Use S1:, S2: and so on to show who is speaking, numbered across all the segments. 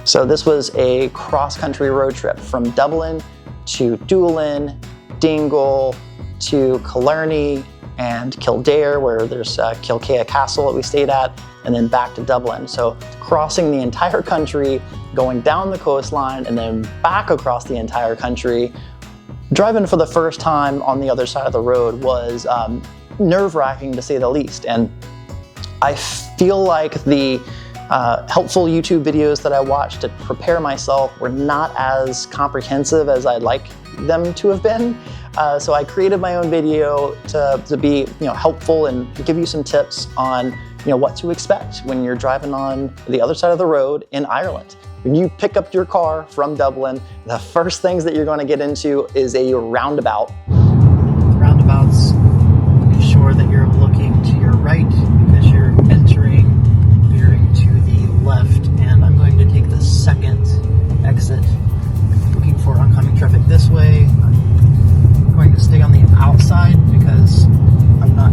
S1: So this was a cross-country road trip from Dublin to Doolin, Dingle, to Killarney and Kildare, where there's Kilkea Castle that we stayed at, and then back to Dublin. So crossing the entire country, going down the coastline, and then back across the entire country. Driving for the first time on the other side of the road was nerve-wracking, to say the least. And I feel like the helpful YouTube videos that I watched to prepare myself were not as comprehensive as I'd like them to have been. So I created my own video to be helpful and give you some tips on what to expect when you're driving on the other side of the road in Ireland. When you pick up your car from Dublin, the first things that you're going to get into is a roundabout. Roundabouts, be sure that you're looking to your right because you're veering to the left, and I'm going to take the second exit, looking for oncoming traffic this way. I'm going to stay on the outside because I'm not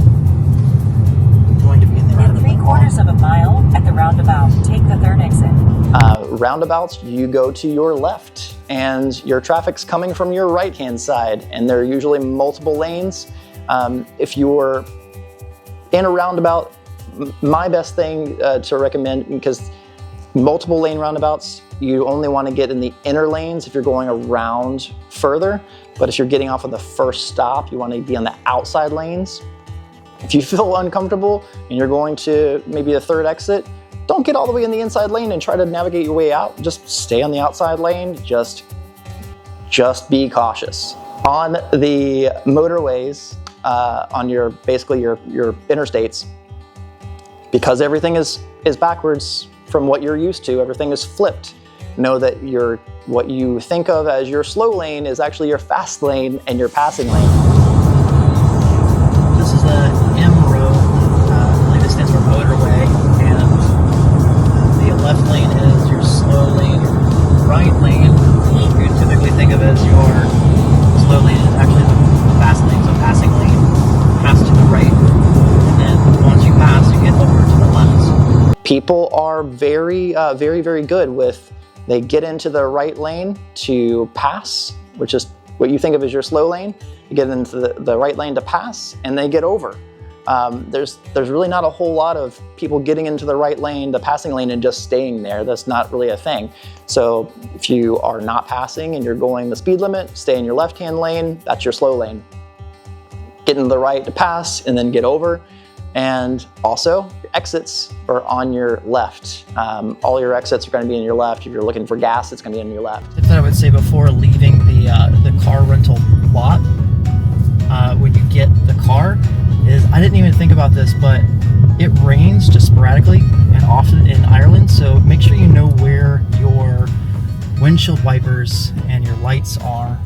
S1: going to be in the roundabout.
S2: In 3/4 of a mile at the roundabout, take the third exit.
S1: Roundabouts, you go to your left and your traffic's coming from your right-hand side, and there are usually multiple lanes. If you're in a roundabout, my best thing to recommend, because multiple lane roundabouts, you only want to get in the inner lanes if you're going around further, but if you're getting off of the first stop, you want to be on the outside lanes. If you feel uncomfortable and you're going to maybe a third exit, don't get all the way in the inside lane and try to navigate your way out. Just stay on the outside lane. Just be cautious. On the motorways, on your interstates, because everything is backwards from what you're used to, everything is flipped. Know that what you think of as your slow lane is actually your fast lane and your passing lane. This is a M-road, I believe it stands for Motorway, and the left lane is your slow lane. Right lane, you typically think of as your slow lane, is actually the fast lane, so passing lane, pass to the right, and then once you pass, you get over to the left. People are very good with, they get into the right lane to pass, which is what you think of as your slow lane. You get into the right lane to pass, and they get over. There's really not a whole lot of people getting into the right lane, the passing lane, and just staying there. That's not really a thing. So if you are not passing and you're going the speed limit, stay in your left-hand lane, that's your slow lane. Get into the right to pass, and then get over. And also, your exits are on your left. All your exits are going to be on your left. If you're looking for gas, it's going to be on your left. Tip that I would say before leaving the car rental lot, when you get the car, is I didn't even think about this, but it rains just sporadically and often in Ireland, so make sure you know where your windshield wipers and your lights are,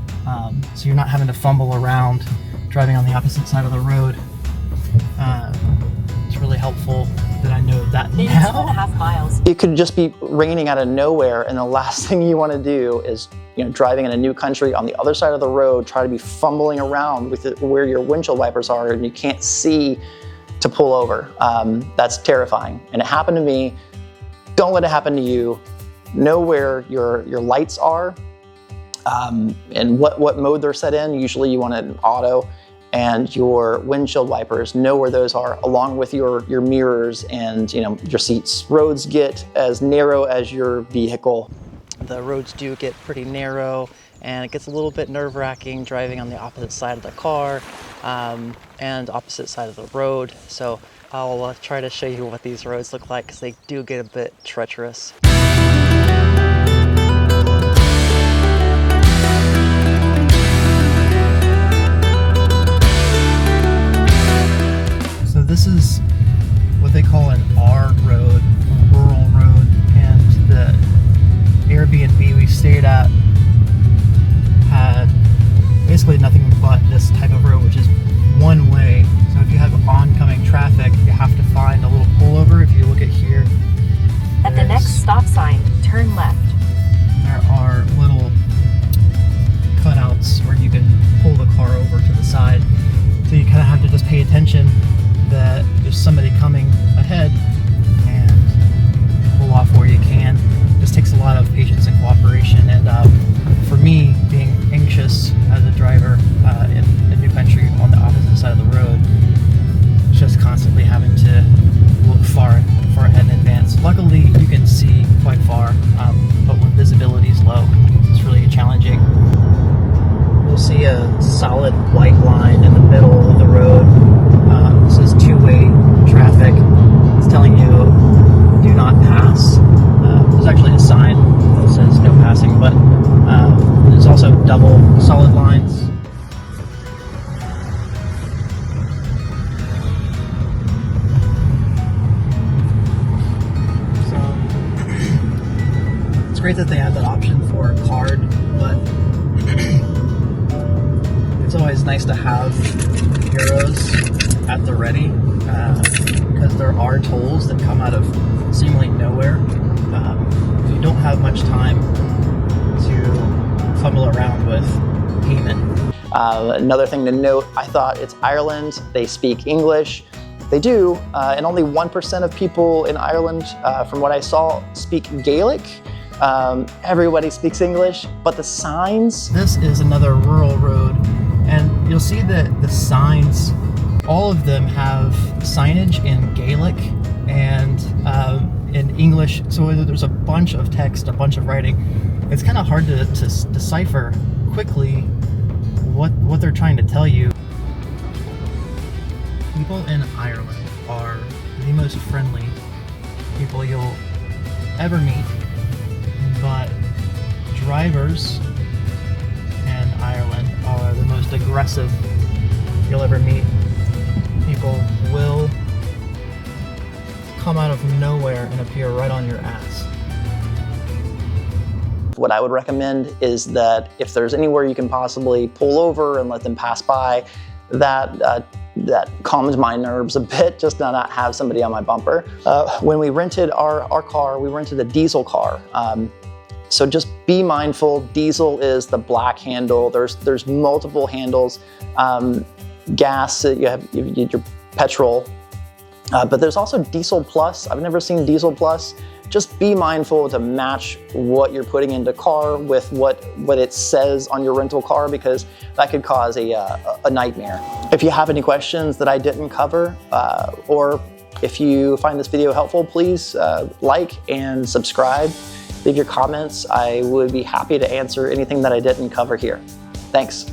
S1: so you're not having to fumble around driving on the opposite side of the road. It's really helpful that I know that now.
S2: 2.5 miles.
S1: It could just be raining out of nowhere, and the last thing you want to do is, driving in a new country on the other side of the road, try to be fumbling around with where your windshield wipers are and you can't see to pull over. That's terrifying, and it happened to me. Don't let it happen to you. Know where your lights are and what mode they're set in. Usually you want it in auto. And your windshield wipers, know where those are, along with your mirrors and your seats. Roads get as narrow as your vehicle. The roads do get pretty narrow, and it gets a little bit nerve-wracking driving on the opposite side of the car and opposite side of the road. So I'll try to show you what these roads look like, because they do get a bit treacherous. This is what they call an R road, a rural road, and the Airbnb we stayed at had basically nothing but this type of road, which is one way. So if you have oncoming traffic, you have to find a little pullover. If you look at here,
S2: at the next stop sign, turn left.
S1: There are little cutouts where you can pull the car over to the side. So you kind of have to just pay attention that there's somebody coming ahead and pull off where you can. This takes a lot of patience. solid white line in the middle of the road. This is two-way traffic. It's telling you do not pass. There's actually a sign that says no passing, but there's also double solid lines. So it's great that they have that option for a card, but it's always nice to have euros at the ready, because there are tolls that come out of seemingly nowhere. If you don't have much time to fumble around with payment.
S3: Another thing to note, I thought it's Ireland, they speak English. They do, and only 1% of people in Ireland, from what I saw, speak Gaelic. Everybody speaks English, but the signs...
S1: This is another rural road, and you'll see that the signs, all of them have signage in Gaelic and in English, so there's a bunch of text, a bunch of writing. It's kind of hard to decipher quickly what they're trying to tell you. People in Ireland are the most friendly people you'll ever meet, but drivers in Ireland are the most aggressive you'll ever meet. People will come out of nowhere and appear right on your ass.
S3: What I would recommend is that if there's anywhere you can possibly pull over and let them pass by, that calms my nerves a bit, just to not have somebody on my bumper. When we rented our car, we rented a diesel car. So just be mindful, diesel is the black handle. There's multiple handles. Gas, you have your petrol, but there's also diesel plus. I've never seen diesel plus. Just be mindful to match what you're putting into car with what it says on your rental car, because that could cause a nightmare. If you have any questions that I didn't cover, or if you find this video helpful, please like and subscribe. Leave your comments. I would be happy to answer anything that I didn't cover here. Thanks.